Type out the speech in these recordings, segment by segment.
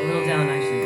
A little down, actually.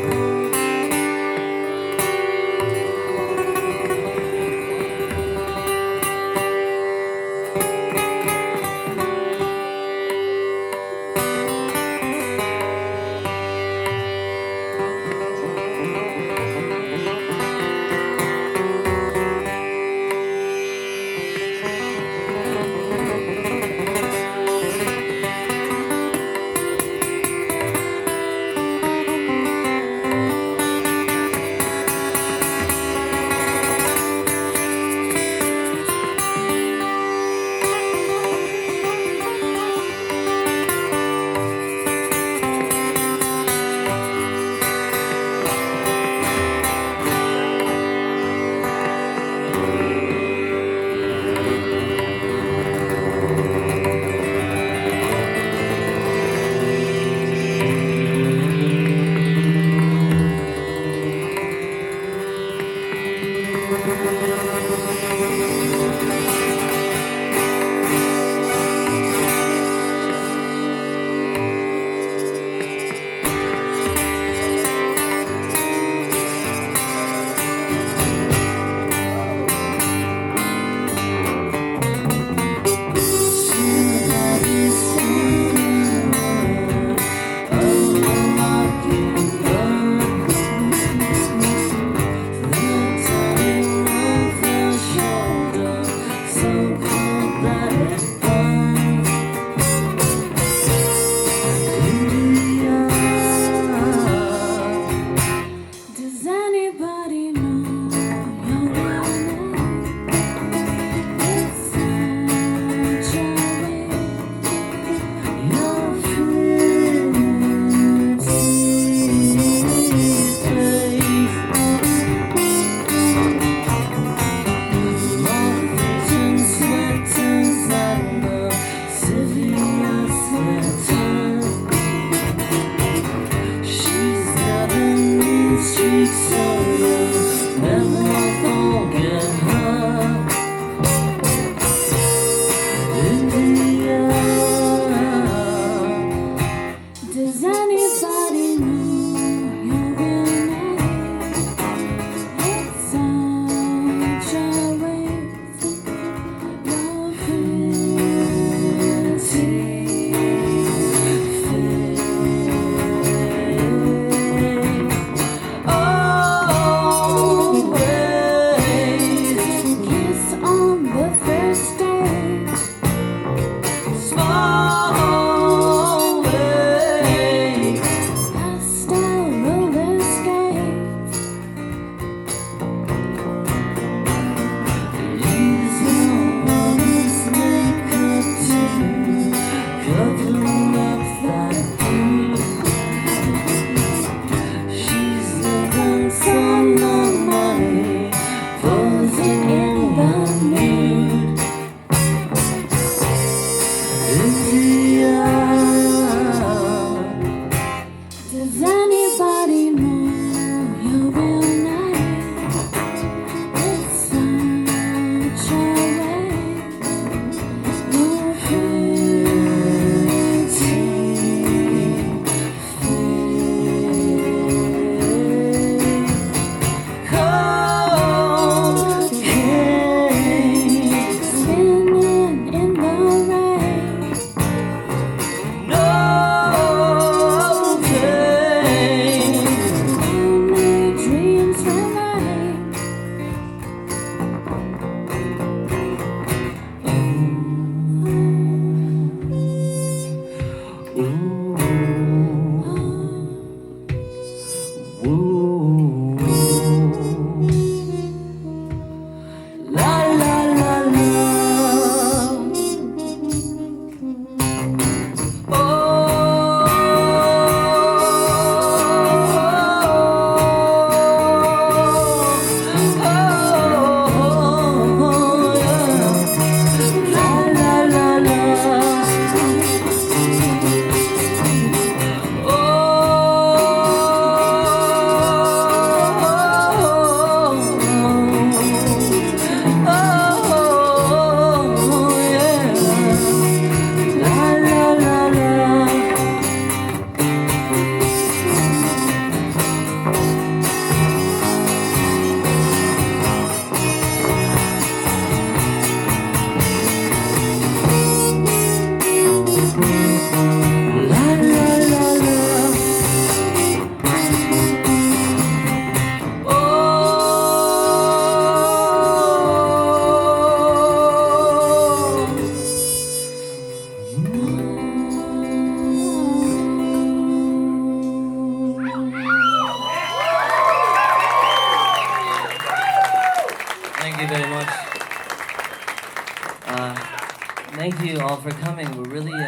Thank you all for coming. We're really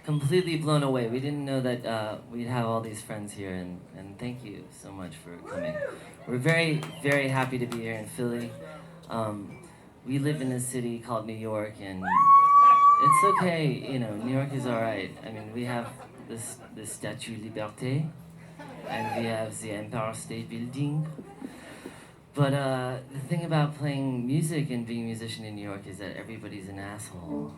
completely blown away. We didn't know that we'd have all these friends here, and thank you so much for coming. We're very, very happy to be here in Philly. We live in a city called New York, and it's okay, you know, New York is all right. I mean, we have the Statue de Liberté, and we have the Empire State Building. But the thing about playing music and being a musician in New York is that everybody's an asshole.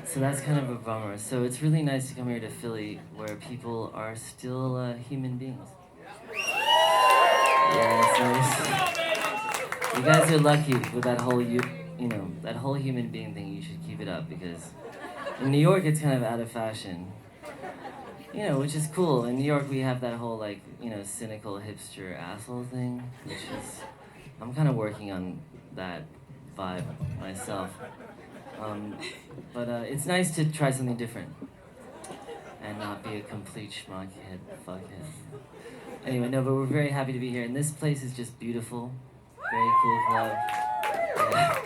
So that's kind of a bummer. So it's really nice to come here to Philly where people are still human beings. Yeah, it's nice. You guys are lucky with that whole, that whole human being thing. You should keep it up because in New York it's kind of out of fashion. Which is cool. In New York, we have that whole, cynical hipster asshole thing, which is, I'm kind of working on that vibe myself. But it's nice to try something different and not be a complete schmuckhead fuckhead. Anyway, no, but we're very happy to be here, and this place is just beautiful. Very cool club. Yeah.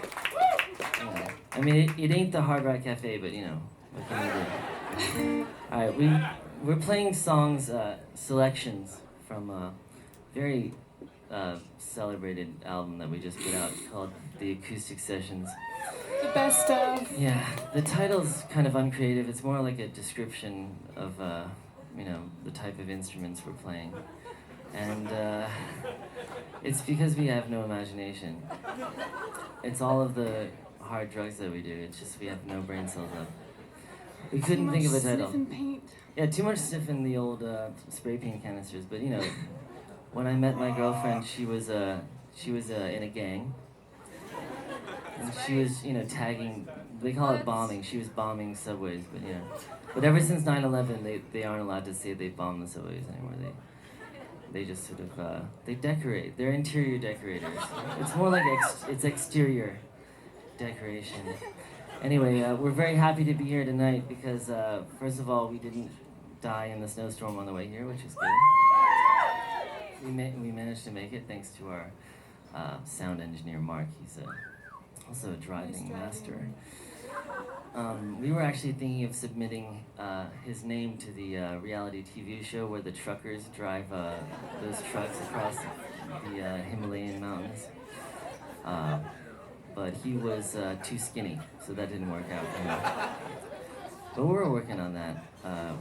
I mean, it ain't the Hard Rock Cafe, but, what can you do? All right, we're playing songs, selections from a very celebrated album that we just put out called The Acoustic Sessions. The best of. Yeah, the title's kind of uncreative. It's more like a description of, the type of instruments we're playing. And it's because we have no imagination. It's all of the hard drugs that we do. It's just we have no brain cells left. We couldn't think of a title. Sniff and paint. Yeah, too much sniff in the old spray paint canisters. But when I met my girlfriend, she was in a gang, and she was tagging. They call it bombing. She was bombing subways, but ever since 9/11, they aren't allowed to say they bomb the subways anymore. They just sort of they decorate. They're interior decorators. It's more like it's exterior decoration. Anyway, we're very happy to be here tonight because, first of all, we didn't die in the snowstorm on the way here, which is good. We managed to make it thanks to our sound engineer, Mark. He's also a driving master. We were actually thinking of submitting his name to the reality TV show where the truckers drive those trucks across the Himalayan mountains. But he was too skinny, so that didn't work out for him. But we're working on that.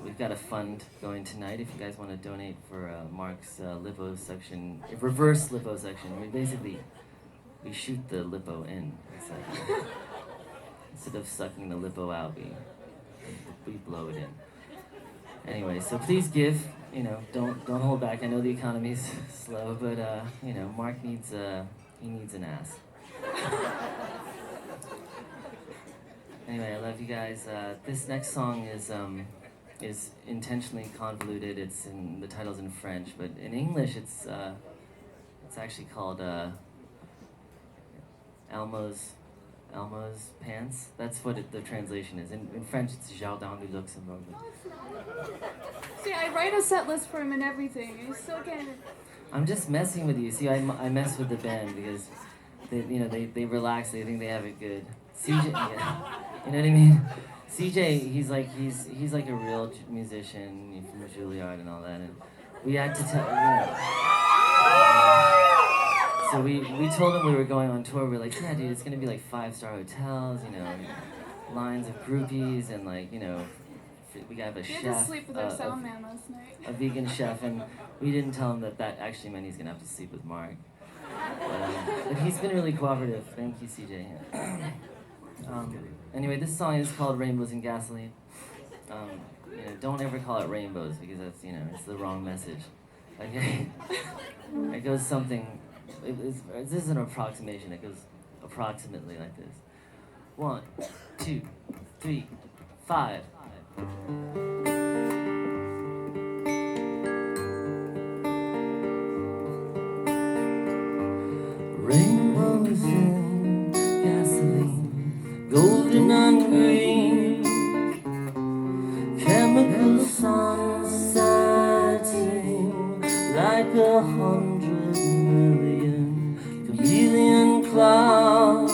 We've got a fund going tonight if you guys want to donate for Mark's liposuction, reverse liposuction. I mean, basically, we shoot the lipo in. It's like, instead of sucking the lipo out, we blow it in. Anyway, so please give. Don't hold back. I know the economy's slow, but Mark needs an ass. Anyway, I love you guys. This next song is intentionally convoluted. The title's in French, but in English it's actually called Elmo's pants. That's what the translation is. In French, it's Jardin du Luxembourg. See, I write a set list for him and everything, and he still can't. I'm just messing with you. See, I mess with the band because they relax. They think they have it good. CJ, yeah. You know what I mean? CJ, he's like a real musician from Juilliard and all that, and we had to tell. So we told him we were going on tour. We're like, yeah, dude, it's gonna be like 5-star hotels, lines of groupies, and we got a chef. He had to sleep with our sound man last night. A vegan chef, and we didn't tell him that actually meant he's gonna have to sleep with Mark. But he's been really cooperative. Thank you, CJ. Anyway, this song is called Rainbows and Gasoline. Don't ever call it rainbows because that's, it's the wrong message. Okay? It goes something, this is an approximation. It goes approximately like this. 1, 2, 3, 5. Rainbows and gasoline, golden and green, chemicals on satin, like 100 million chameleon clouds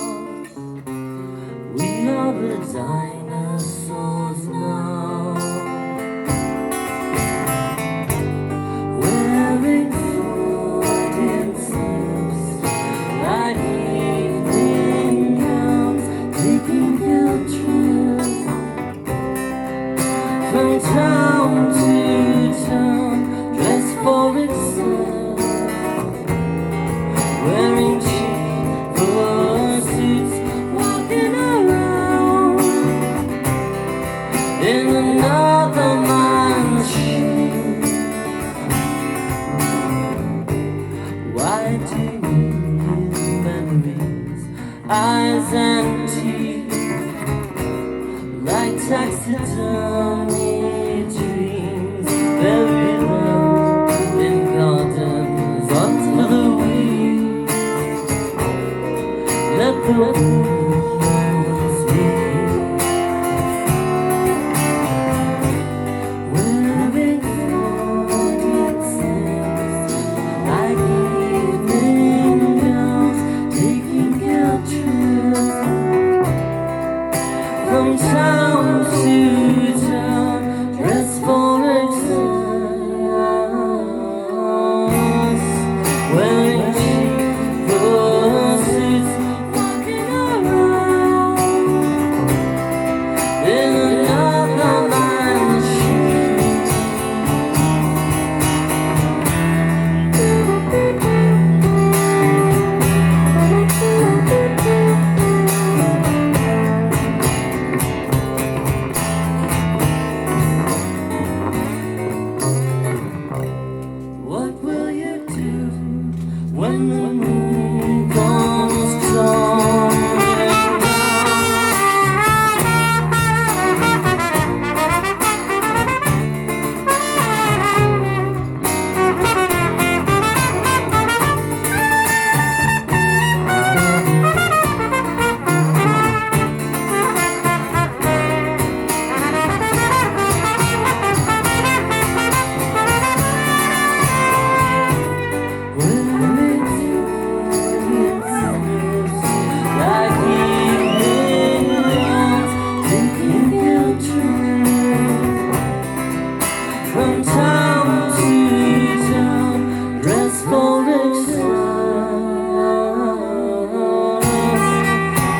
from town to town, dressed for exile,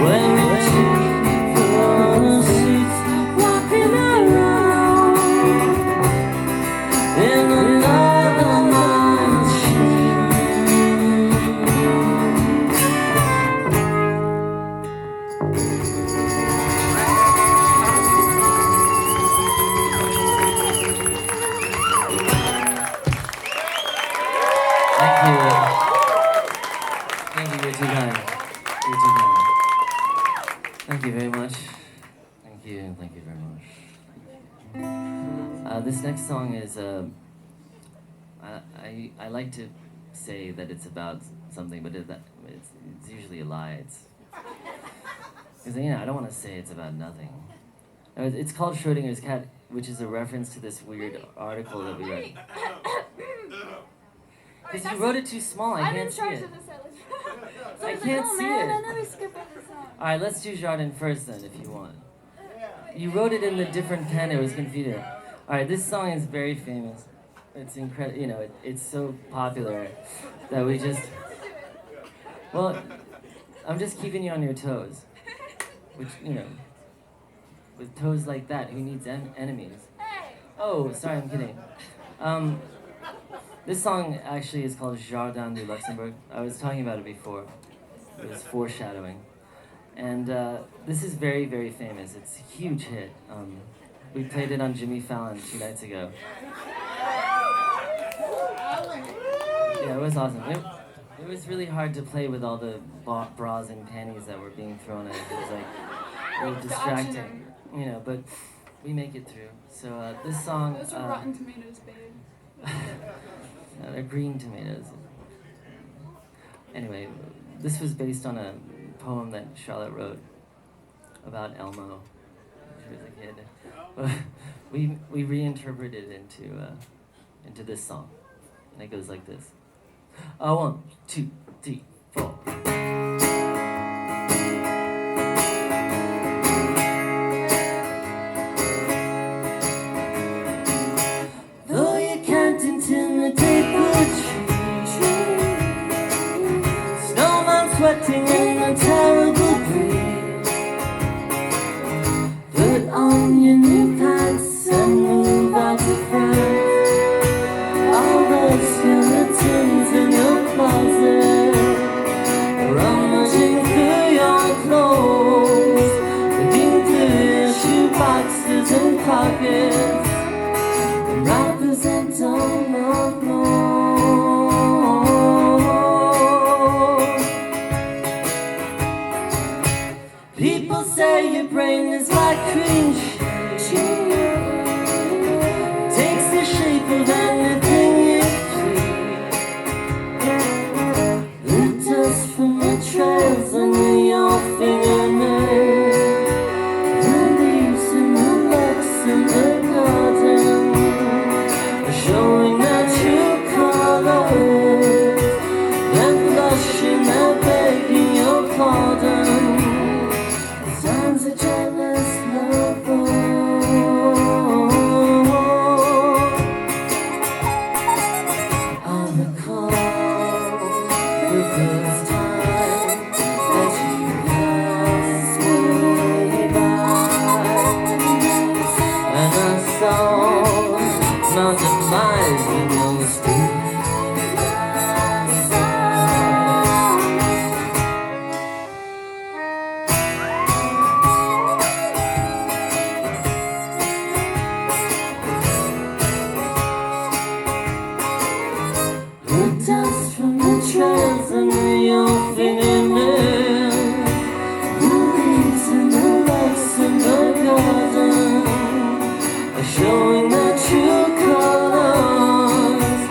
wearing cheap photo suits, walking around in another man's shoes. Thank you. Thank you, you're too kind. You're too kind. Thank you very much. Thank you very much. This next song is, I like to say that it's about something, but it's usually a lie. Because, I don't want to say it's about nothing. It's called Schrodinger's Cat, which is a reference to this weird article that we read. Because you wrote it too small, I can't see it. So I can't see it. I never skip over the song. Alright, let's do Jardin first then, if you want. You wrote it in the different pen, it was confusing. Alright, this song is very famous. It's incredible, it's so popular that we just... Well, I'm just keeping you on your toes. Which, with toes like that, who needs enemies? Oh, sorry, I'm kidding. This song actually is called Jardin du Luxembourg. I was talking about it before. It was foreshadowing. And this is very, very famous. It's a huge hit. We played it on Jimmy Fallon 2 nights ago. Yeah, it was awesome. It was really hard to play with all the bras and panties that were being thrown at us. It was like really distracting, but we make it through. So this song... Those are Rotten Tomatoes, babe. No, they're green tomatoes. Anyway, this was based on a poem that Charlotte wrote about Elmo when she was a kid. But we reinterpreted it into this song. And it goes like this. 1, 2, 3, 4. Though you can't intimidate the tree, snowman sweating in a terrible breeze, put on your new pants and move out to France. All those skeletons in your closet, rummaging through your clothes, looking through your shoe boxes and pockets, represent all of more. People say your brain is like cream cheese, takes the shape of anything you please. The dust from the trails under your fingernails, the leaves and the looks in the garden, showing their true colors, then blushing and begging your pardon. Signs of jealous lover. I recall the first time that you passed me by, and I saw mountain miles in your street. The dust from the trails under your fingernails, the leaves and the lights in the garden are showing their true colors,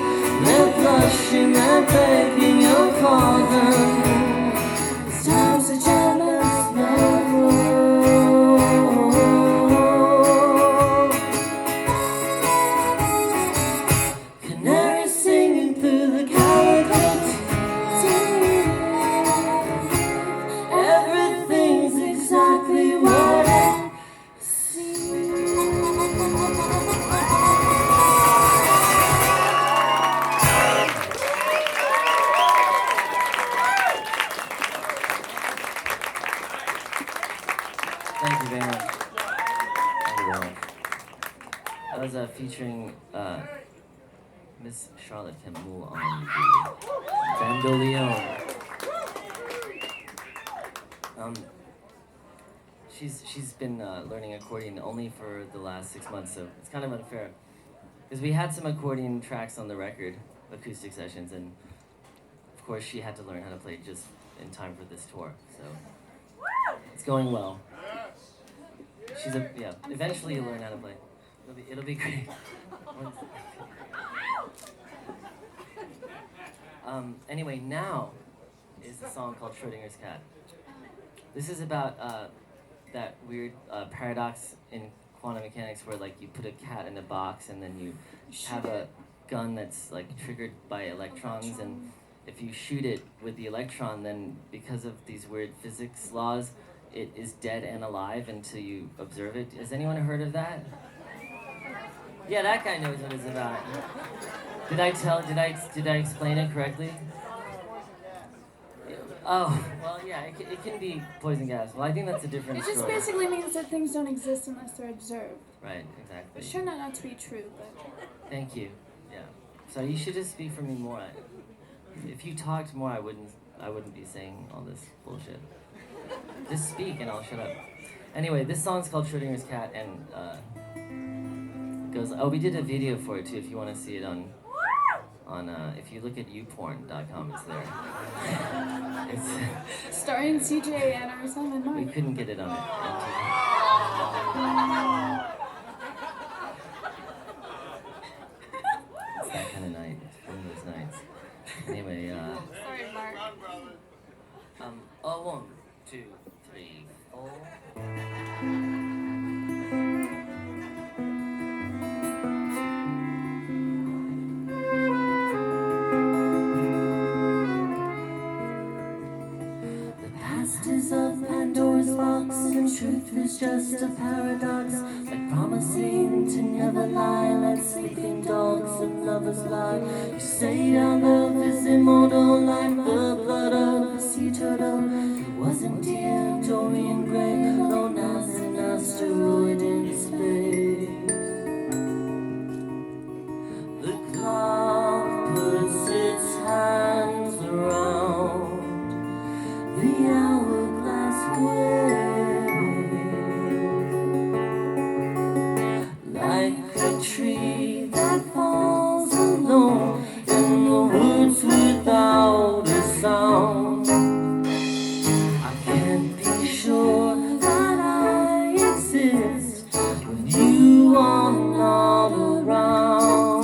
featuring Miss Charlotte Camus on the bandoleon. She's been learning accordion only for the last 6 months, so it's kind of unfair. Because we had some accordion tracks on the record, acoustic sessions, and of course she had to learn how to play just in time for this tour. So it's going well. Eventually you'll learn how to play. It'll be great. Anyway, now is the song called Schrodinger's Cat. This is about that weird paradox in quantum mechanics where like you put a cat in a box and then you have a gun that's like triggered by electrons, and if you shoot it with the electron, then because of these weird physics laws, it is dead and alive until you observe it. Has anyone heard of that? Yeah, that guy knows what it's about. Did I explain it correctly? Oh, well, yeah, it can be poison gas. Well, I think that's a different It just story. basically means that things don't exist unless they're observed. Right, exactly. It turned out not to be true, but... Thank you. Yeah. So you should just speak for me more. If you talked more, I wouldn't be saying all this bullshit. Just speak and I'll shut up. Anyway, this song's called Schrodinger's Cat, and goes. Oh, we did a video for it too. If you want to see it on if you look at youporn.com, it's there. It's starring CJ Anderson and we Mark. couldn't get it on it. It's that kind of night. It's one of those nights. Anyway, Sorry, Mark. oh, 1, 2, 3, 4. Is of Pandora's box, and truth is just a paradox, like promising to never lie, like sleeping dogs and lovers lie. You say our love is immortal, like the blood of a sea turtle. It wasn't dear Dorian Gray, alone as an asteroid in space. The clock puts its hands around the hourglass wave, like a tree that falls alone in the woods without a sound. I can't be sure that I exist when you are not around.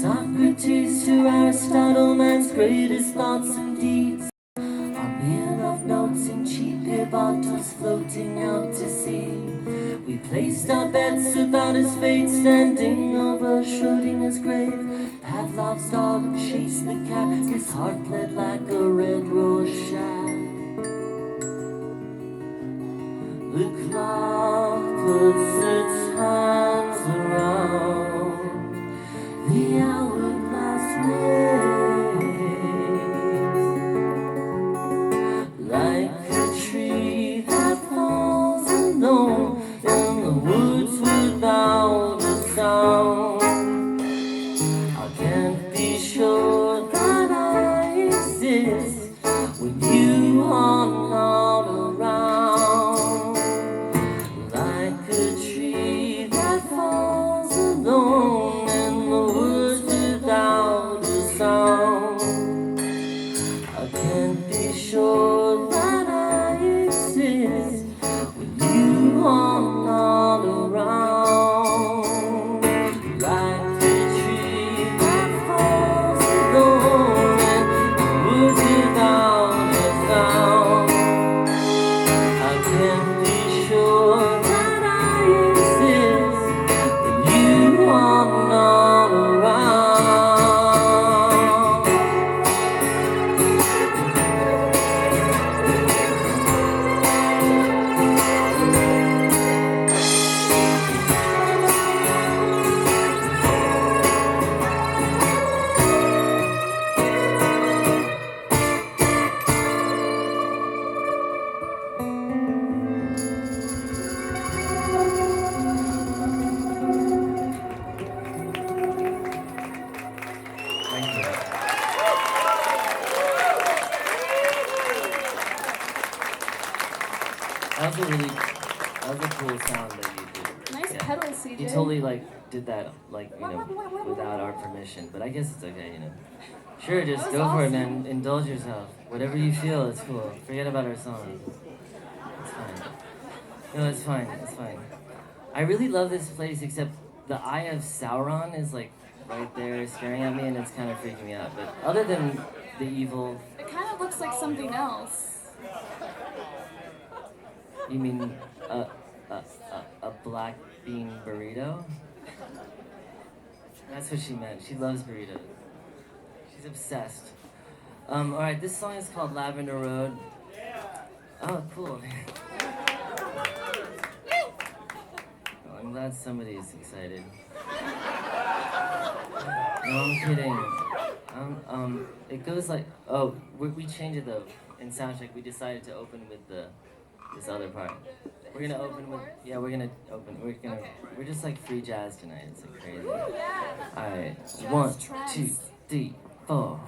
Socrates to Aristotle, man's greatest thoughts and deeds are mere love notes in cheap beer bottles floating out to sea. We placed our bets about his fate, standing over Schrodinger's grave. Pavlov's dog chased the cat, his heart bled like a red Rorschach. The clock puts its hands around the hourglass waves, like a tree that falls alone in the woods without a sound. I can't be sure that I exist when you are not around, like a tree that falls alone in the woods without a sound. I can't be sure that I exist when you are not around, like a tree that falls alone in the woods without a sound. I can't be sure that I exist when you are not around. That was a cool sound that you did. Nice pedals, CJ. You totally like did that like without our permission, but I guess it's okay, Sure, just That go was for it, awesome. man. Indulge yourself. Whatever you feel, it's cool. Forget about our song. It's fine. No, it's fine. It's fine. I really love this place, except the Eye of Sauron is like right there staring at me, and it's kind of freaking me out. But other than the evil, It kind of looks like something else. you mean a black bean burrito? That's what she meant. She loves burritos. She's obsessed. All right, this song is called Lavender Road. Oh, cool. Oh, I'm glad somebody is excited. No, I'm kidding. It goes like, we changed it though. In soundcheck, we decided to open with this other part. We're gonna open with, we're just like free jazz tonight. It's like crazy. Alright, 1, 2, 3, 4.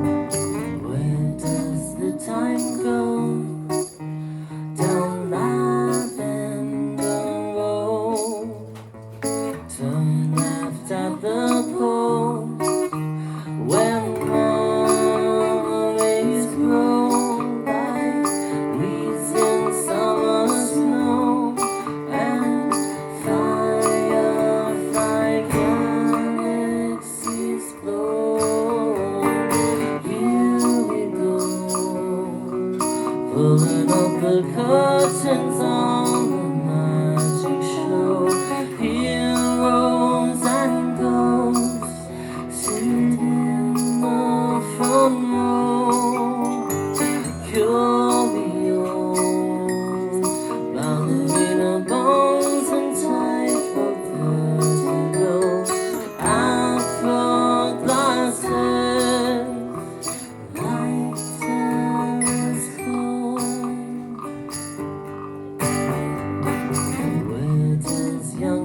Where does the time go? Down Lavender Road. Turn left at the post where memories grow like leaves in summer snow, and firefly galaxies glow. Here we go, pulling up the curtains on the magic show. Heroes and ghosts sit in the front row. Curios, ballerina bones and tightrope vertigo. Afro glasses, light telescope. Where does young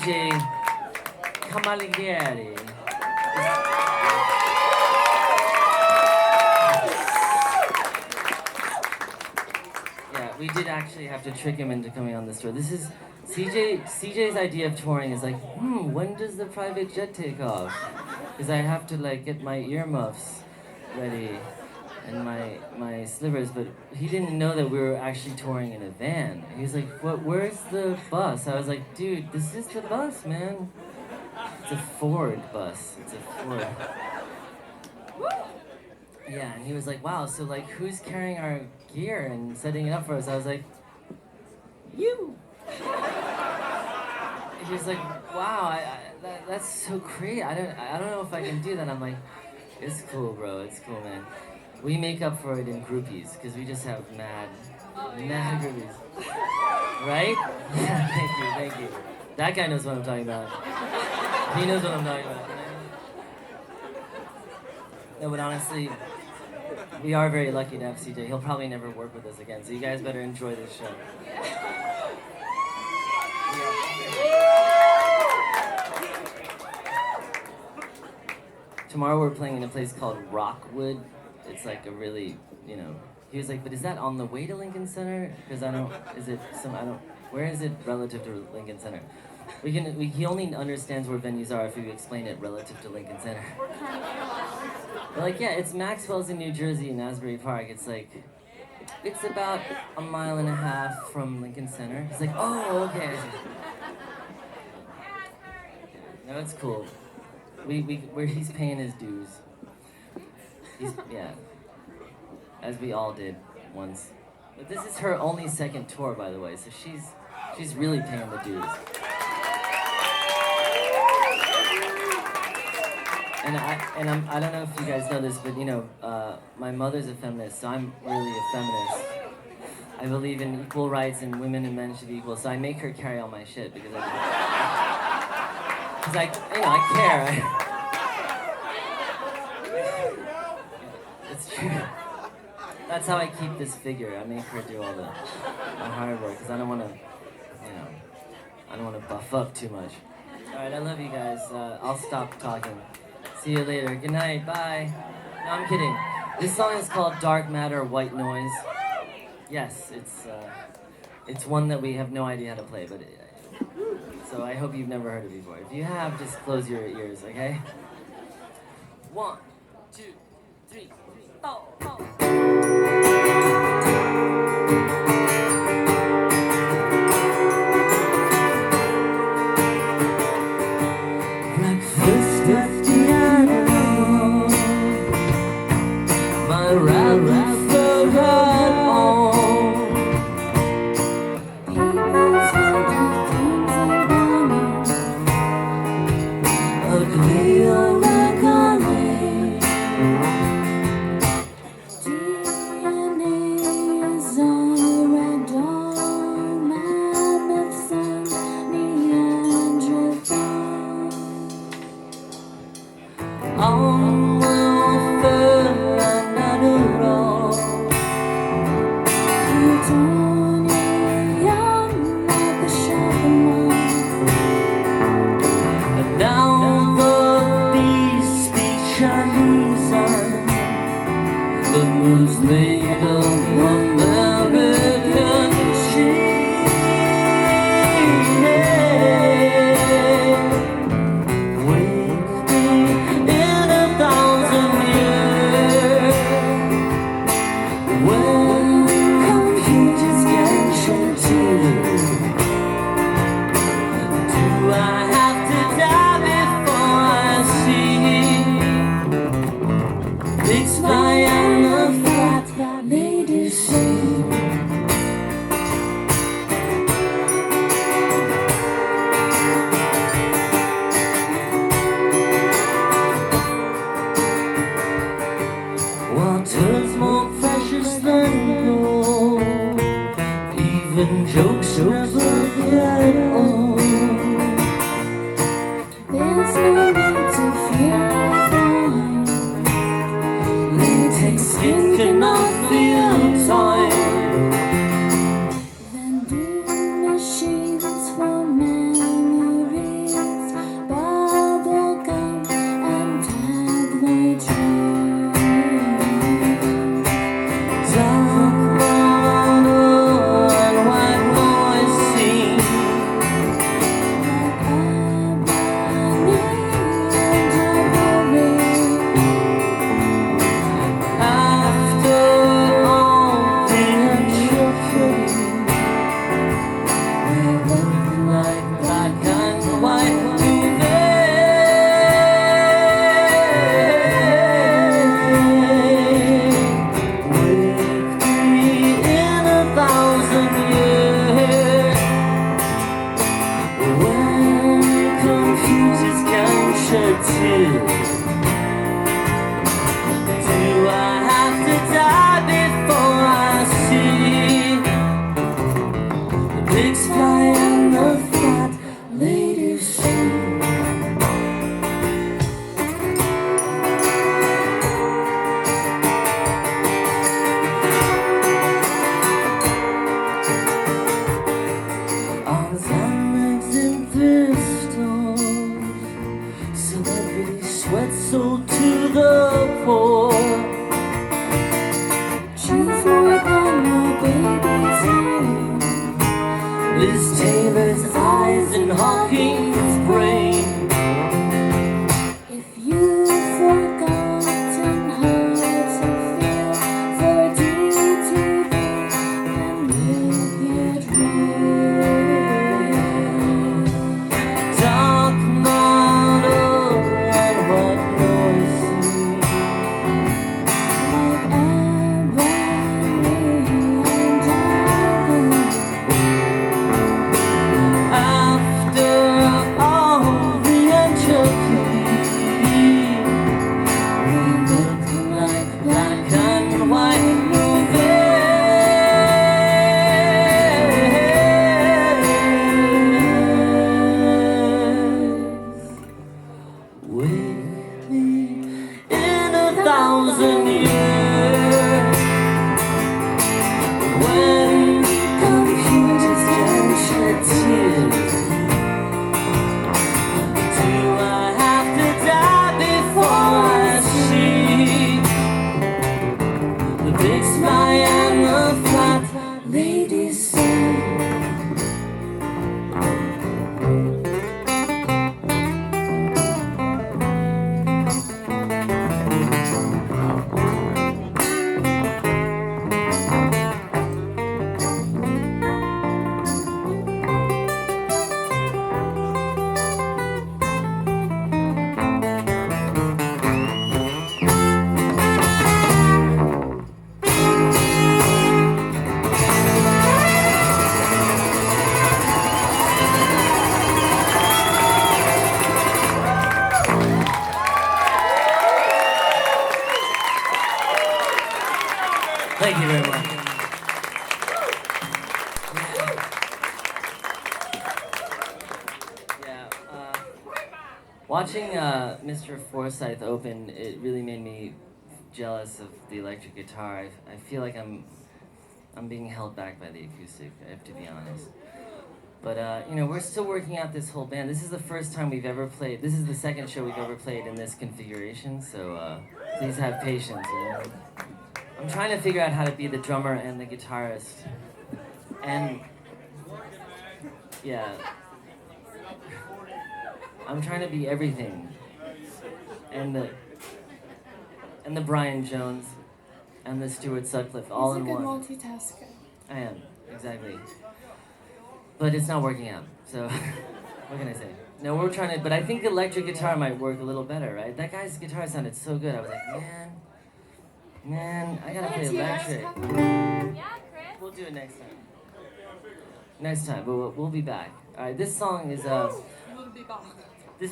CJ Camalieri. Yeah, we did actually have to trick him into coming on this tour. This is CJ's idea of touring is like, when does the private jet take off? Because I have to like get my earmuffs ready and my slivers, but he didn't know that we were actually touring in a van. He was like, where's the bus? I was like, dude, this is the bus, man. It's a Ford bus. It's a Ford. Yeah, and he was like, wow, so like who's carrying our gear and setting it up for us? I was like, you. He was like, wow, that's so great. I don't know if I can do that. I'm like, it's cool, bro. It's cool, man. We make up for it in groupies because we just have mad groupies, right? Yeah, thank you. That guy knows what I'm talking about. He knows what I'm talking about. No, but honestly, we are very lucky to have CJ. He'll probably never work with us again, so you guys better enjoy this show. Tomorrow we're playing in a place called Rockwood. It's like a really, he was like, but is that on the way to Lincoln Center? Because where is it relative to Lincoln Center? He only understands where venues are if you explain it relative to Lincoln Center. We're like, yeah, it's Maxwell's in New Jersey in Asbury Park. It's it's about a mile and a half from Lincoln Center. He's like, oh, okay. No, it's cool. He's paying his dues. As we all did once. But this is her only second tour, by the way, so she's really paying the dues. And I don't know if you guys know this, but my mother's a feminist, so I'm really a feminist. I believe in equal rights and women and men should be equal, so I make her carry all my shit because I care. It's true. That's how I keep this figure. I make her do all the hard work because I don't want to buff up too much. All right, I love you guys. I'll stop talking. See you later. Good night. Bye. No, I'm kidding. This song is called Dark Matter, White Noise. Yes, it's one that we have no idea how to play, but so I hope you've never heard it before. If you have, just close your ears, okay? 1, 2, 3, 4, 4. shed tears? Do I have to die before I see the pigs fly on the fat lady's shoe? Arms and legs in pistols, celebrity sweat sold to the poor. Choose more than your baby's name. Liz Taylor's eyes and Hawking's brain. If you've forgotten how to feel for duty, then make it real. Dark model and what noise Like Ebony and Diamond. after all the entropy, we look like black and white movies. Wake me in 1,000 years when computers can shed tears. Do I have to die before I see the big spy and the flat ladies sing? Thank you very much. Watching Mr. Forsyth open, it really made me jealous of the electric guitar. I feel like I'm being held back by the acoustic, I have to be honest. But you know, we're still working out this whole band. This is the first time we've ever played. This is the second show we've ever played in this configuration, so please have patience. You know? I'm trying to figure out how to be the drummer and the guitarist. And yeah, I'm trying to be everything. And the Brian Jones and the Stuart Sutcliffe all in one. He's a good multitasker. I am, exactly. But it's not working out, so what can I say? No, we're trying to, but I think electric guitar might work a little better, right? That guy's guitar sounded so good. I was like, man, I gotta play electric. Yeah, Chris. We'll do it next time. Next time, but we'll be back. All right, this song is We'll be back.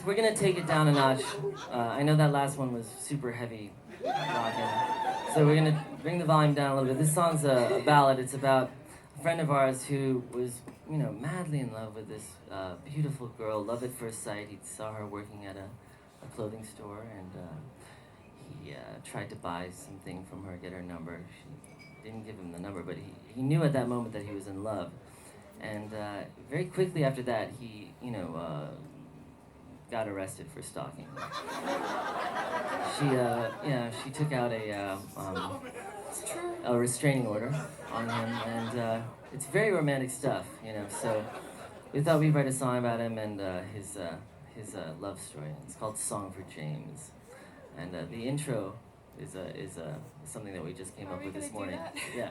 we're gonna take it down a notch. I know that last one was super heavy rocking, so we're gonna bring the volume down a little bit. This song's a ballad. It's about a friend of ours who was, you know, madly in love with this beautiful girl, love at first sight. He saw her working at a clothing store, and he tried to buy something from her, get her number. She didn't give him the number, but he knew at that moment that he was in love. And very quickly after that, he, you know, got arrested for stalking. She took out a restraining order on him, and it's very romantic stuff, you know. So we thought we'd write a song about him and his love story. It's called "Song for James," and the intro is something that we just came up with this morning. Yeah.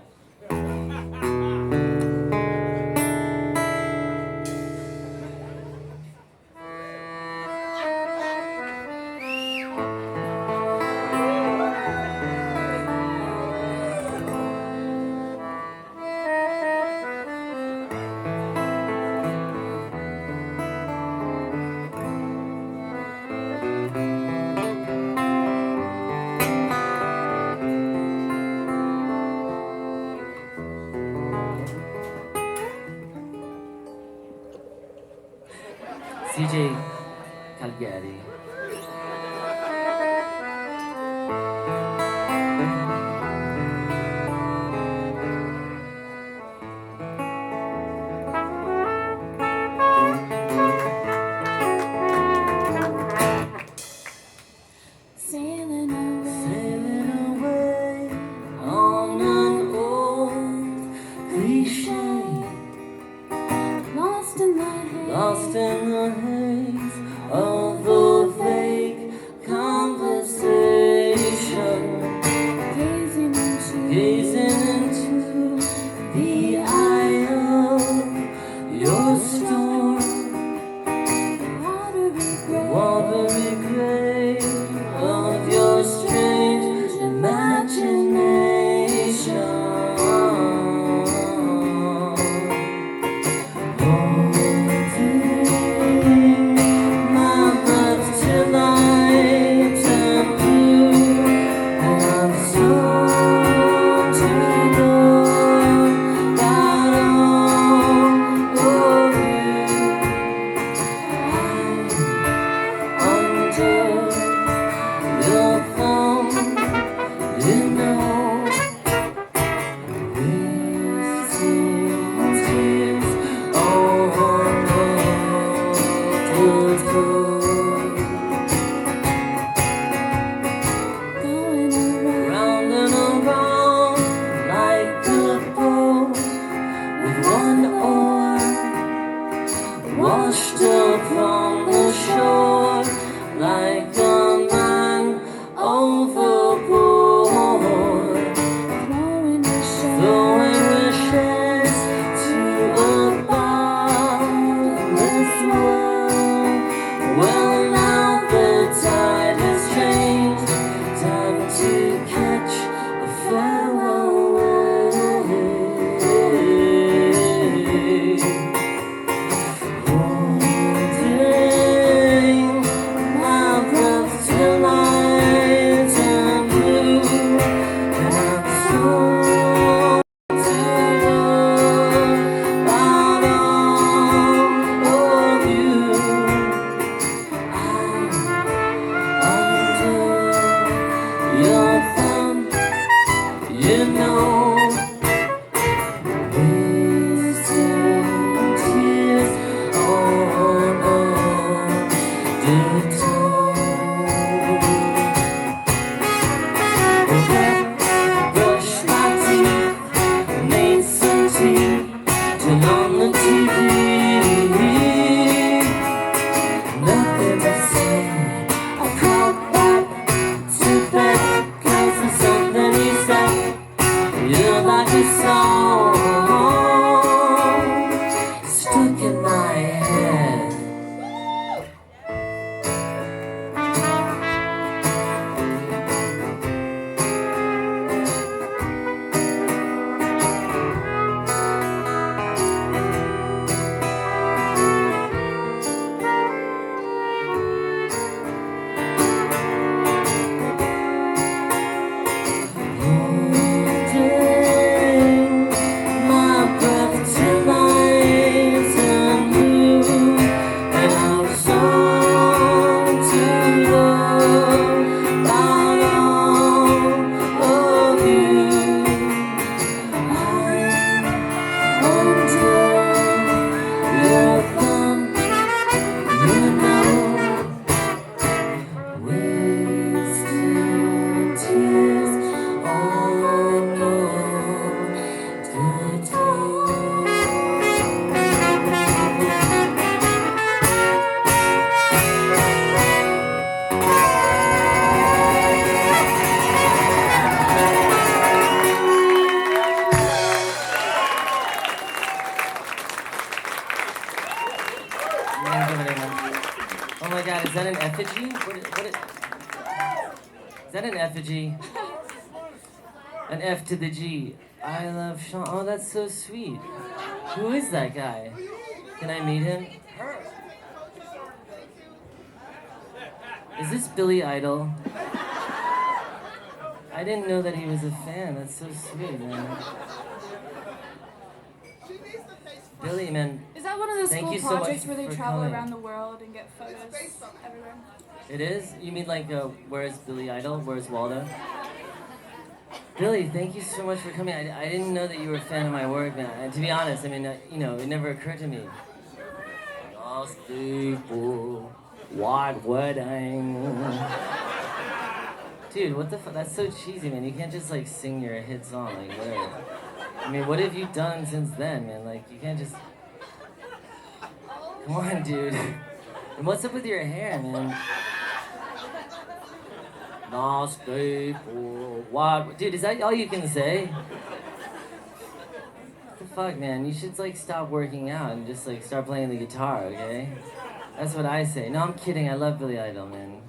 DJ Calgary. Sailing away. Sailing away on an old cliche, Lost in the haze. lost in the haze of a vague conversation, Gazing into gazing into the eye of your storm, watery watery grave. grave of your strange imagination. Holding my breath till I turn blue, and I'm so to know about all of you. Under your thumb, you know, wasting tears, oh Going around. round and around like a boat with one oar, washed upon the shore like a man overboard, Throwing the shell. throwing wishes to a boundless world. Well, now the tide has changed, time to catch a farewell wave. Holding my breath till I turn blue, and I'm so to know about all of you. Under your thumb, you know, wasting tears on the brush my teeth, made some tea, turn on the TV. Nothing to say. I crawled back to bed 'cause of something you said. You're like a song stuck in my head. Holding my breath till I turn blue, and I'm so to know about all of you. I'm under your thumb, you know, wasting tears on Thank you very much. Oh my god, is that an effigy? Is that an effigy? An F to the G. I love Sean. Oh, that's so sweet. Who is that guy? Can I meet him? Is this Billy Idol? I didn't know that he was a fan. That's so sweet, man. Billy, man. Is that that one of those Thank cool you so much projects where they for travel coming. around the world and get photos everywhere? It is? You mean like, where's Billy Idol? Where's Waldo? Billy, thank you so much for coming. I didn't know that you were a fan of my work, man. And to be honest, I mean, it never occurred to me. Lost people, white wedding. Dude, what the fuck? That's so cheesy, man. You can't just, like, sing your hit song, like, whatever. I mean, what have you done since then, man? Like, you can't just... Come on, dude. And what's up with your hair, man? Lost people, what? Dude, is that all you can say? What the fuck, man? You should, like, stop working out and just, like, start playing the guitar, okay? That's what I say. No, I'm kidding. I love Billy Idol, man.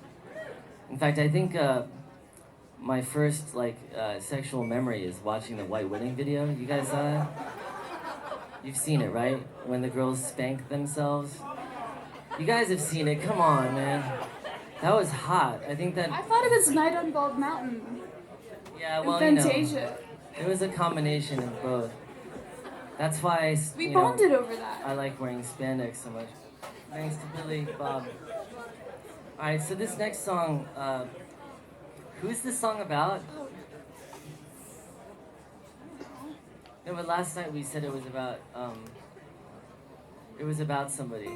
In fact, I think, my first, like, sexual memory is watching the White Wedding video. You guys saw that? You've seen it, right? When the girls spank themselves. You guys have seen it. Come on, man. That was hot. I think that... I thought it was Night on Bald Mountain. Yeah, well, And Fantasia. it was a combination of both. That's why We bonded over that. I like wearing spandex so much. Thanks to Billy, Bob. Alright, so this next song, who's this song about? No, but last night we said it was about somebody.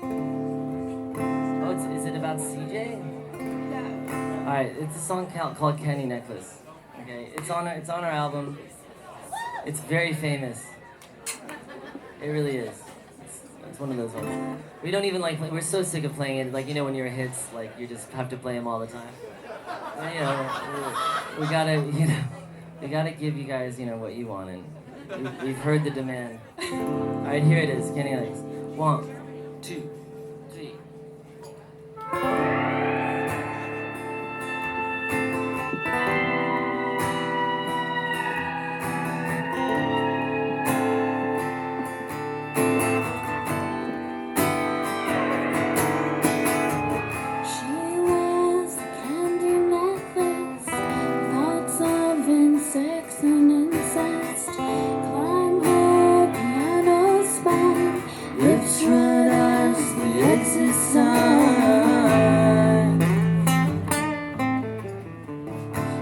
Oh, is it about CJ? Yeah. Alright, it's a song called Candy Necklace. Okay, it's on our album. It's very famous. It really is. It's one of those ones. We don't even like, we're so sick of playing it. Like, you know, when your hits, like, you just have to play them all the time. And, we gotta give you guys, what you want. And we've heard the demand. Alright, here it is, Candy Necklace. 1, 2, 3.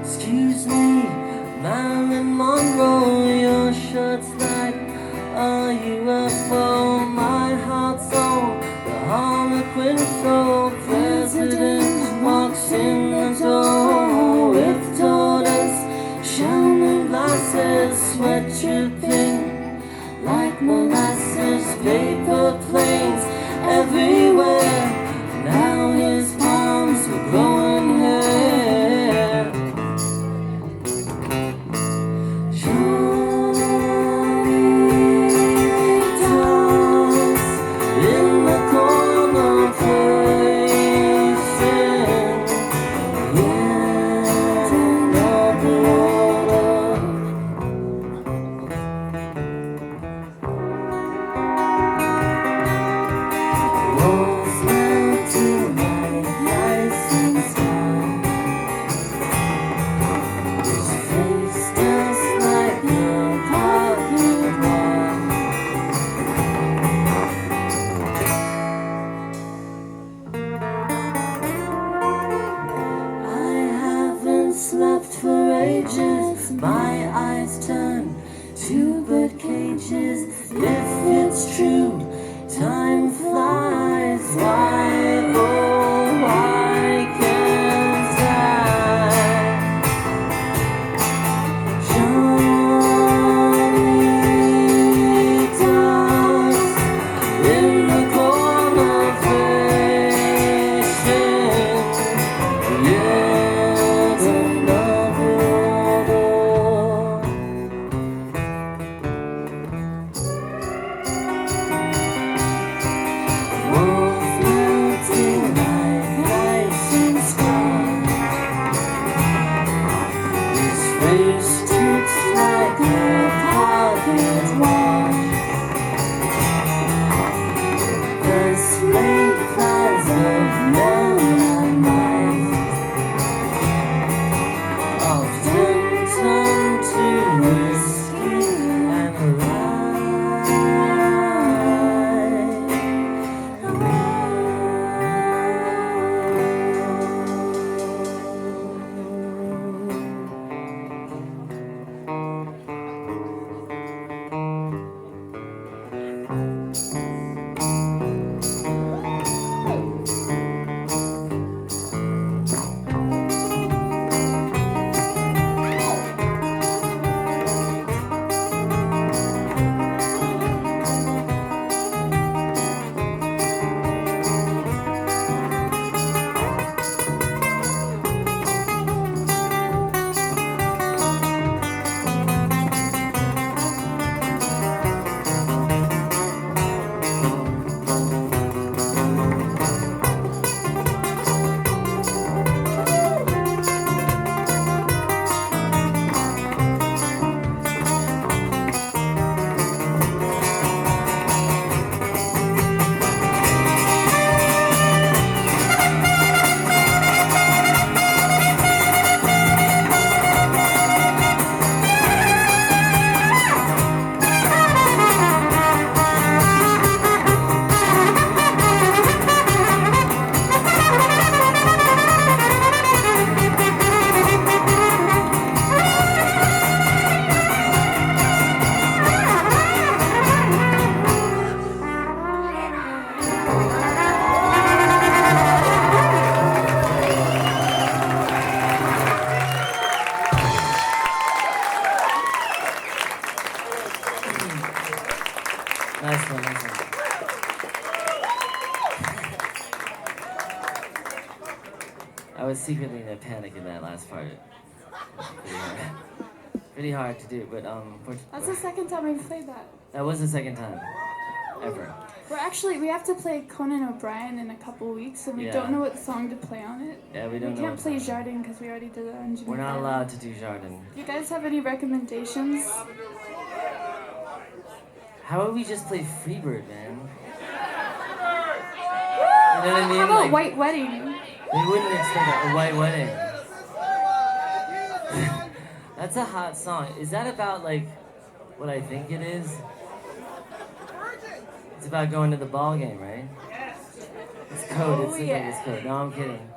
Excuse me, Marilyn Monroe, your shirt's like a UFO, my heart's on the Harlequin floor. President walks in the door with tortoise, shining glasses, sweat dripping like molasses, paper planes everywhere. Now his palms are growing hair. My eyes turn to bird cages. If it's true, time flies. Why, oh, why can't I? Johnny Doss in the corner facing yet another. I was secretly in a panic in that last part. Pretty hard to do, but That's the second time we've played that. that was the second time ever. We have to play Conan O'Brien in a couple weeks, and we Yeah. don't know what song to play on it. Yeah, we don't know. We can't what play song. Jardin because we already did the engineer. We're not allowed to do Jardin. Do you guys have any recommendations? How about we just play Freebird, man? You know what I mean? How about Like, White Wedding? we wouldn't expect a white wedding. That's a hot song. Is that about like what I think it is? It's about going to the ball game, right? It's code. It's like it's code. No, I'm kidding.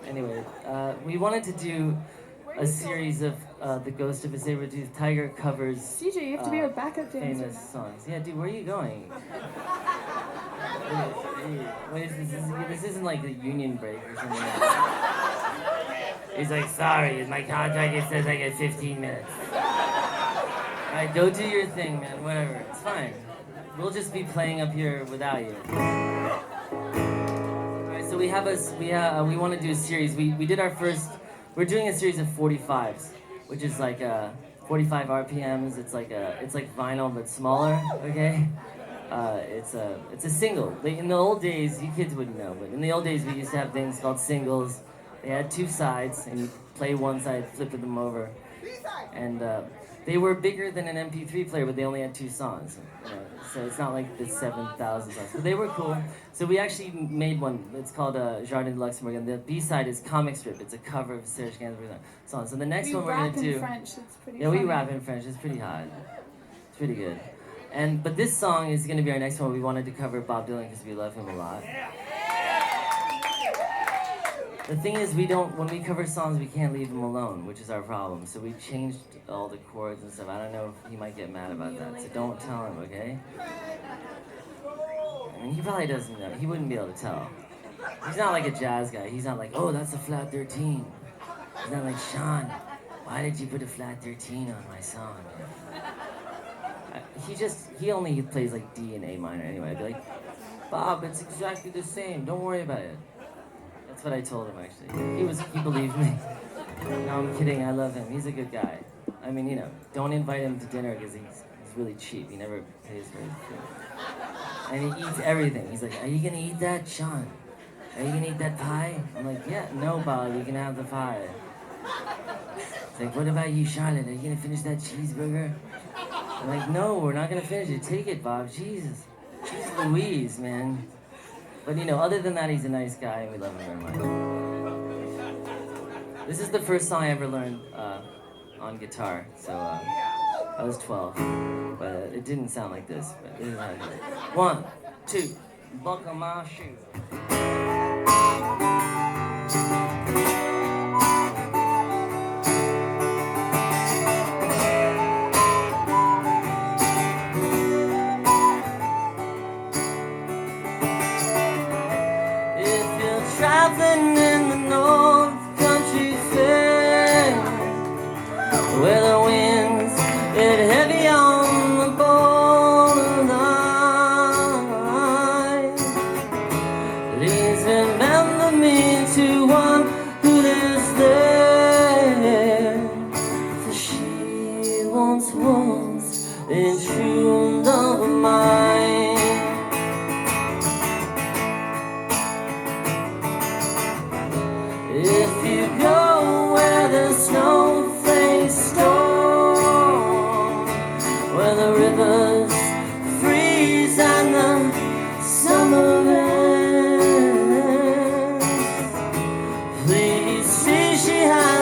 Anyway, we wanted to do a series of the Ghost of a Saber-Toothed Tiger covers. CJ, you have to be our backup dancer. Famous songs. Yeah, dude, where are you going? What is this? This isn't like the union break or something. He's like, sorry, in my contract it says I get 15 minutes. Alright, go do your thing, man, whatever. It's fine. We'll just be playing up here without you. Alright, so we want to do a series. We did our first, we're doing a series of 45s, which is like 45 RPMs. It's like vinyl but smaller, okay? It's a single. Like, in the old days, you kids wouldn't know, but in the old days we used to have things called singles. They had two sides, and you play one side, flipping them over. And they were bigger than an MP3 player, but they only had two songs. So it's not like the 7,000 songs. But they were cool. So we actually made one. It's called Jardin de Luxembourg, and the B-side is Comic Strip. It's a cover of Serge Gainsbourg's song. So the next one we're going to do... We rap in French. It's pretty Yeah, funny. we rap in French. It's pretty hot. It's pretty good. But this song is going to be our next one. We wanted to cover Bob Dylan because we love him a lot. The thing is, when we cover songs, we can't leave him alone, which is our problem. So we changed all the chords and stuff. I don't know if he might get mad about that, so don't tell him, okay? I mean, he probably doesn't know. He wouldn't be able to tell. He's not like a jazz guy. He's not like, oh, that's a flat 13. He's not like, Sean, why did you put a flat 13 on my song? He only plays like D and A minor anyway. I'd be like, Bob, it's exactly the same. Don't worry about it. That's what I told him, actually. He believed me. No, I'm kidding. I love him. He's a good guy. I mean, don't invite him to dinner because he's really cheap. He never pays for his food. And he eats everything. He's like, are you going to eat that, Sean? Are you going to eat that pie? I'm like, yeah, no, Bob, you can have the pie. He's like, what about you, Charlotte? Are you going to finish that cheeseburger? I'm like, no, we're not going to finish it. Take it, Bob. Jesus. Jeez Louise, man. But other than that, he's a nice guy, and we love him very much. This is the first song I ever learned on guitar, so I was 12. But it didn't sound like this, but this is how it goes. 1, 2, buckle my shoe. Traveling in the North Country Fair, where the winds hit heavy on the borderline. Please remember me to one who lives there, for she once was entombed of mine. If you go where the snowflakes storm, where the rivers freeze and the summer ends, please see she has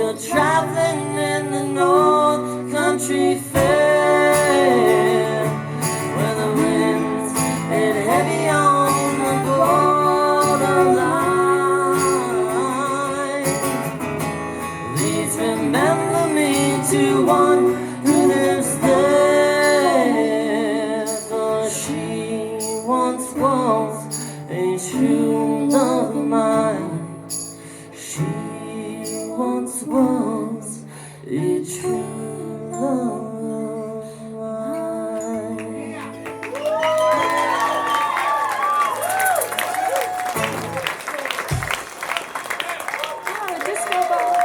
Still traveling in the North Country Fair, where the winds hit heavy on the borderline. Please remember me to one who lives there, for she once was a true love of mine. She once was a true love of mine. Oh, a disco ball.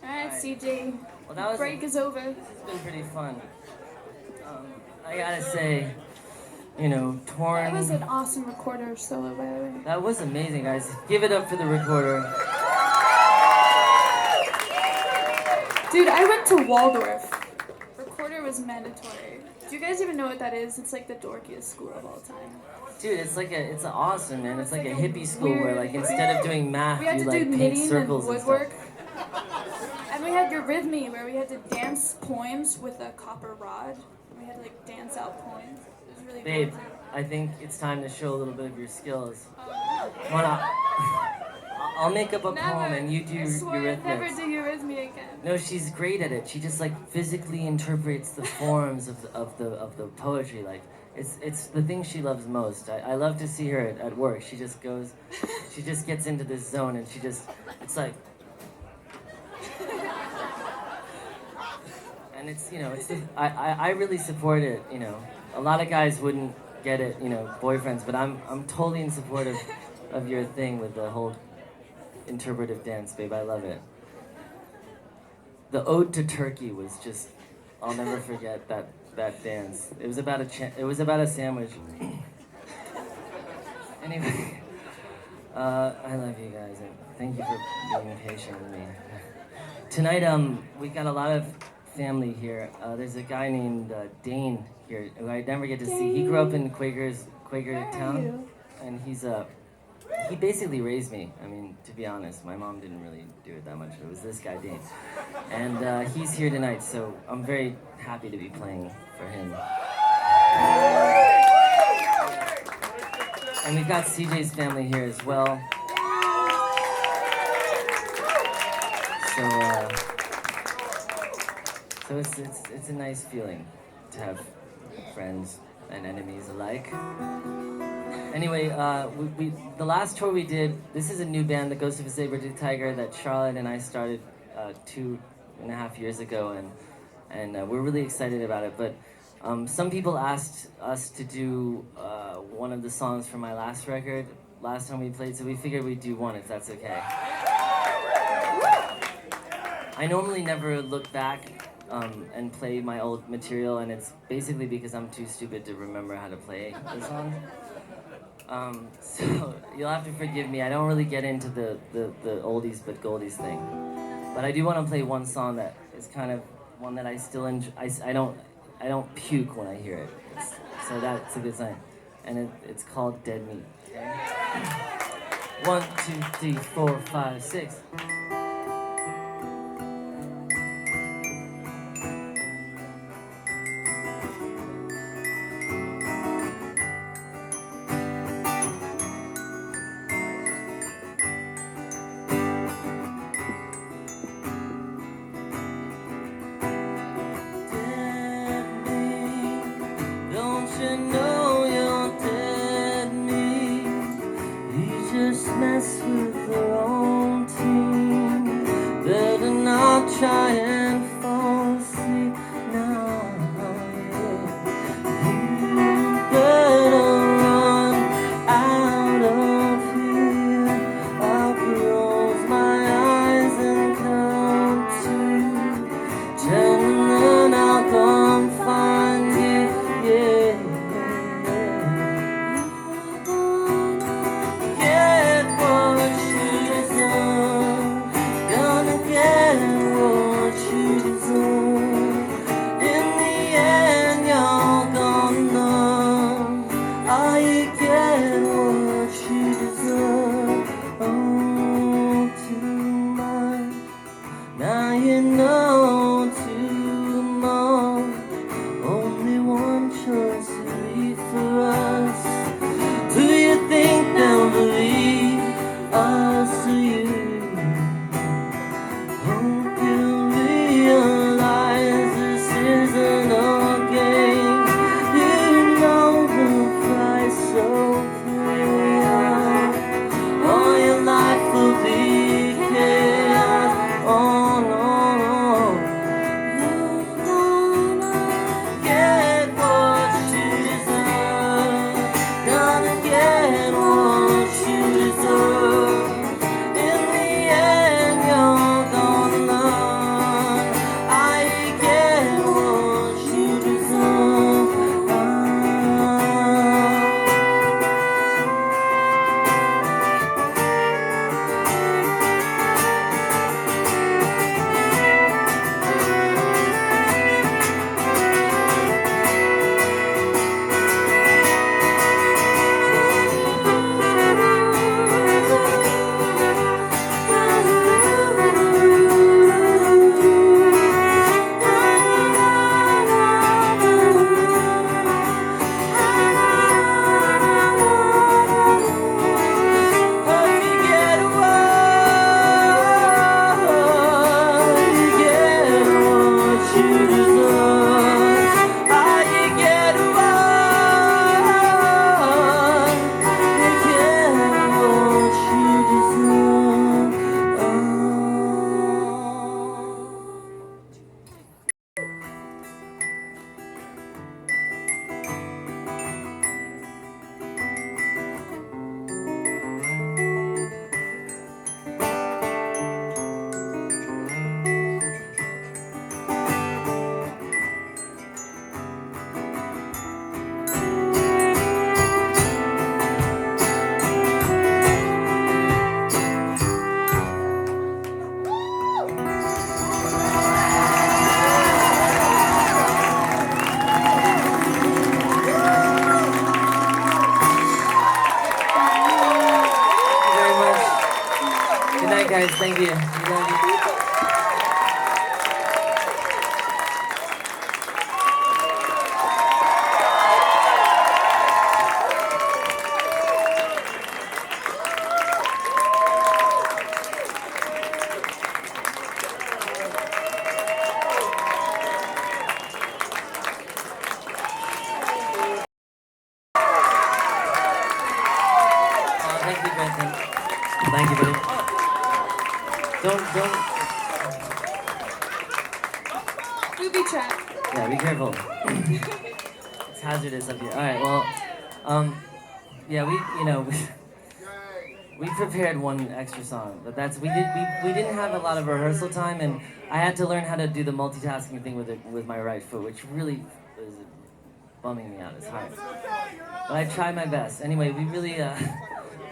Alright, CJ. Well, that was Break is over. It's been pretty fun. I gotta say, you know, Torn. That was an awesome recorder solo, by the way. That was amazing, guys. Give it up for the recorder. Dude, I went to Waldorf. Recorder was mandatory. Do you guys even know what that is? It's like the dorkiest school of all time. Dude, it's awesome, man. It's like a a hippie school where, weird- like, instead of doing math, We had you to like do paint knitting and circles and woodwork. stuff. And we had Eurythmy, where we had to dance poems with a copper rod. We had to like dance out poems. It was really Babe, daunting. I think it's time to show a little bit of your skills. I'll make up a poem and you do I swear I'd never Eurythmics. do Eurythmy again. No, she's great at it. She just like physically interprets the forms of the poetry. Like it's the thing she loves most. I love to see her at work. She just gets into this zone and it's like. And it's, you know, I really support it, you know. A lot of guys wouldn't get it, you know, boyfriends, but I'm totally in support of your thing with the whole interpretive dance, babe. I love it. The Ode to Turkey was just, I'll never forget that dance. It was about a sandwich. Anyway, I love you guys and thank you for being patient with me. Tonight, we got a lot of family here. There's a guy named Dane here who I never get to see. He grew up in Quaker town, and he basically raised me. I mean, to be honest, my mom didn't really do it that much. It was this guy Dane, and he's here tonight. So I'm very happy to be playing for him. And we've got CJ's family here as well. So it's a nice feeling to have friends and enemies alike. Anyway, the last tour we did, this is a new band, the Ghost of a Saber-Toothed Tiger, that Charlotte and I started 2.5 years ago, and we're really excited about it. But some people asked us to do one of the songs from my last record last time we played, so we figured we'd do one if that's okay. I normally never look back and play my old material, and it's basically because I'm too stupid to remember how to play the song. So you'll have to forgive me. I don't really get into the oldies but goldies thing, but I do want to play one song that is kind of one that I still enjoy. I don't puke when I hear it, so that's a good sign. And it's called Dead Meat. Okay? 1, 2, 3, 4, 5, 6. You know you're dead meat. You just mess with the wrong team. Better not try and fall asleep now. Yeah. You better run out of here. I'll close my eyes and count to 10, and then I'll come find you. Yeah. guys. Thank you. We love you. Thank you, Brenda. Thank you, buddy. Don't. Booby trap. Yeah, be careful. It's hazardous up here. All right. Well, yeah, we prepared one extra song, but we didn't have a lot of rehearsal time, and I had to learn how to do the multitasking thing with my right foot, which really was bumming me out. It's hard, but I tried my best. Anyway,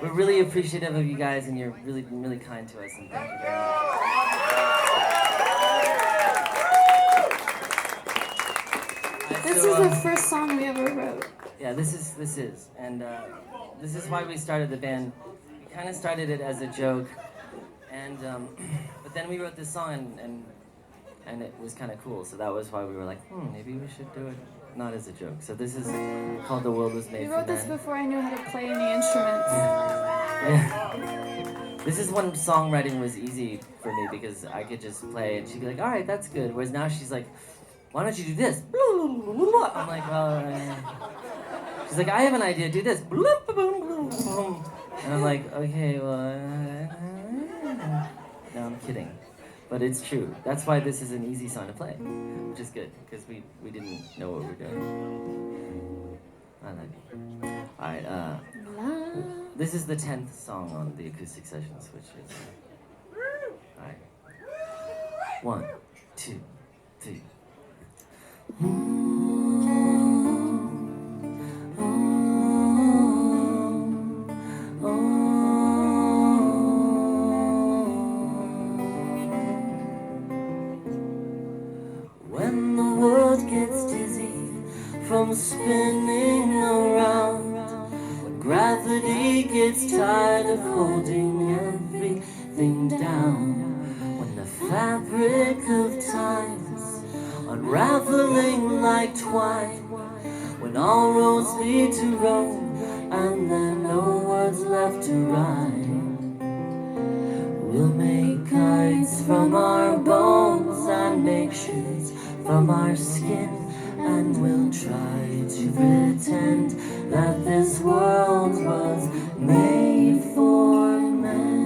we're really appreciative of you guys, and you're really been really kind to us, and thank you very much. This is the first song we ever wrote. Yeah, this is, and this is why we started the band. We kind of started it as a joke, and but then we wrote this song, and it was kind of cool. So that was why we were like, maybe we should do it not as a joke. So this is called "The World Was Made We for wrote this Men." before I knew how to play any instruments. Yeah. This is when songwriting was easy for me because I could just play, and she'd be like, "All right, that's good." Whereas now she's like, "Why don't you do this?" I'm like, she's like, "I have an idea. Do this." And I'm like, "Okay, well." No, I'm kidding, but it's true. That's why this is an easy song to play, which is good because we didn't know what we were doing. I like it. All right. This is the 10th song on the acoustic sessions, which is. All right. 1, 2, 3. When the world gets dizzy from spinning around, when gravity gets tired of holding everything down, when the fabric of time's unraveling like twine, when all roads lead to Rome and there are no words left to rhyme, we'll make kites from our bones and make shoes from our skin, and we'll try to pretend that this world was made for men.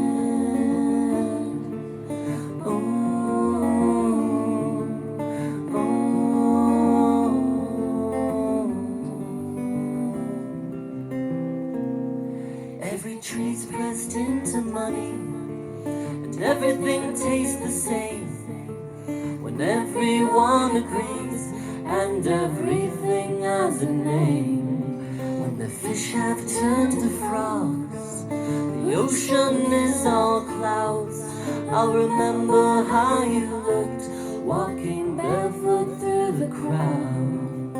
Every tree's pressed into money, and everything tastes the same. When everyone agrees, and everything has a name. When the fish have turned to frogs, the ocean is all clouds. I'll remember how you looked, walking barefoot through the crowd.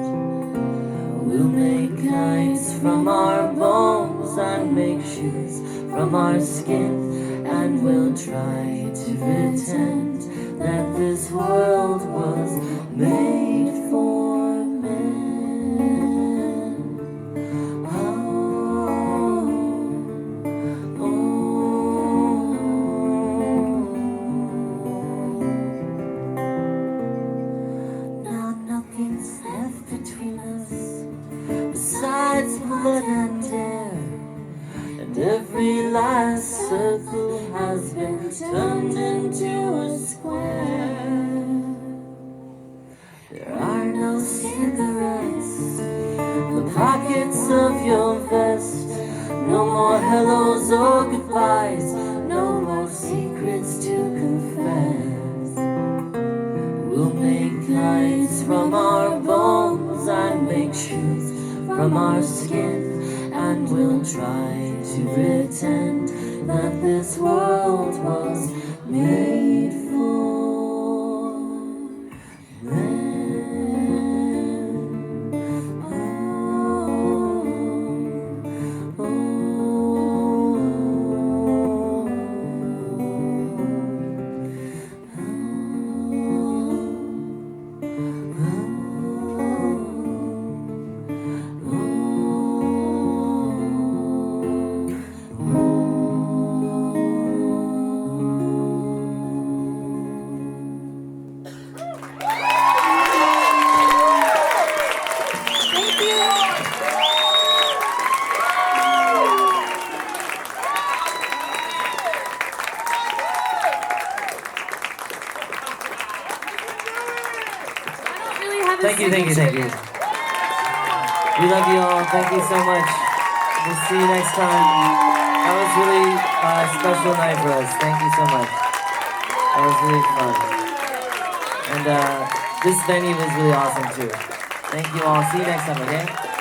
We'll make kites from our bones and make shoes from our skin, and we'll try to pretend that this world was made for men. Oh, oh. Now nothing's left between us besides blood and air, and every last circle has been turned into a square. There are no cigarettes in the pockets of your vest, no more hellos or goodbyes, no more secrets to confess. We'll make kites from our bones and make shoes from our skin, and we'll try to pretend that this world was made for men. Oh, oh, oh. you, thank you, thank you. We love you all. Thank you so much. We'll see you next time. That was really a special night for us. Thank you so much. That was really fun. And this venue was really awesome too. Thank you all. See you next time, okay?